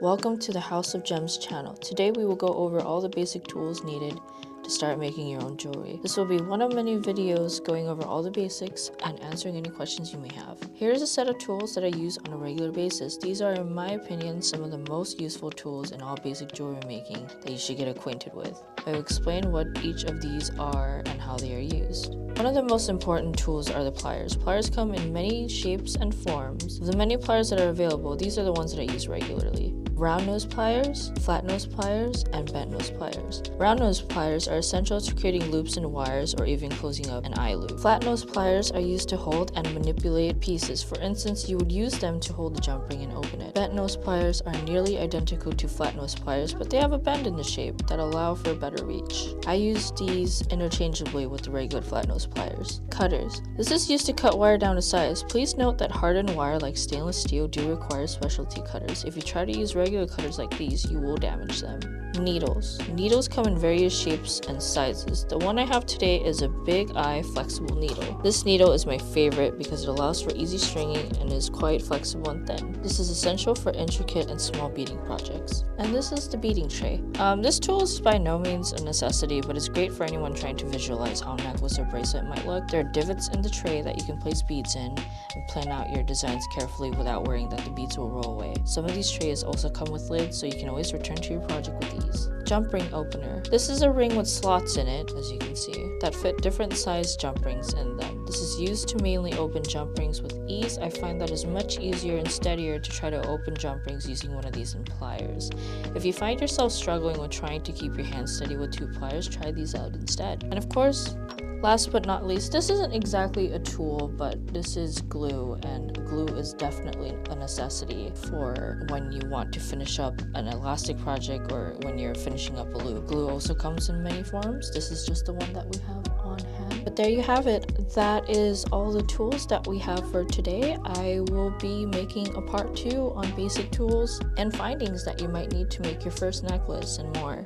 Welcome to the House of Gems channel. Today we will go over all the basic tools needed to start making your own jewelry. This will be one of many videos going over all the basics and answering any questions you may have. Here's a set of tools that I use on a regular basis. These are, in my opinion, some of the most useful tools in all basic jewelry making that you should get acquainted with. I will explain what each of these are and how they are used. One of the most important tools are the pliers. Pliers come in many shapes and forms. Of the many pliers that are available, these are the ones that I use regularly. Round nose pliers, flat nose pliers, and bent nose pliers. Round nose pliers are essential to creating loops in wires or even closing up an eye loop. Flat nose pliers are used to hold and manipulate pieces. For instance, you would use them to hold the jump ring and open it. Bent nose pliers are nearly identical to flat nose pliers, but they have a bend in the shape that allow for better reach. I use these interchangeably with the regular flat nose pliers. Cutters. This is used to cut wire down to size. Please note that hardened wire like stainless steel do require specialty cutters. If you try to use regular cutters like these, you will damage them. Needles. Needles come in various shapes and sizes. The one I have today is a big eye flexible needle. This needle is my favorite because it allows for easy stringing and is quite flexible and thin. This is essential for intricate and small beading projects. And this is the beading tray. This tool is by no means a necessity, but it's great for anyone trying to visualize how a necklace or bracelet might look. There are divots in the tray that you can place beads in and plan out your designs carefully without worrying that the beads will roll away. Some of these trays also come with lids, so you can always return to your project with ease. Jump ring opener. This is a ring with slots in it, as you can see, that fit different sized jump rings in them. This is used to mainly open jump rings with ease. I find that it's much easier and steadier to try to open jump rings using one of these in pliers. If you find yourself struggling with trying to keep your hands steady with two pliers, try these out instead. And of course, last but not least, this isn't exactly a tool, but this is glue, and glue is definitely a necessity for when you want to finish up an elastic project or when you're finishing up a loop. Glue also comes in many forms. This is just the one that we have on hand. But there you have it. That is all the tools that we have for today. I will be making a part 2 on basic tools and findings that you might need to make your first necklace and more.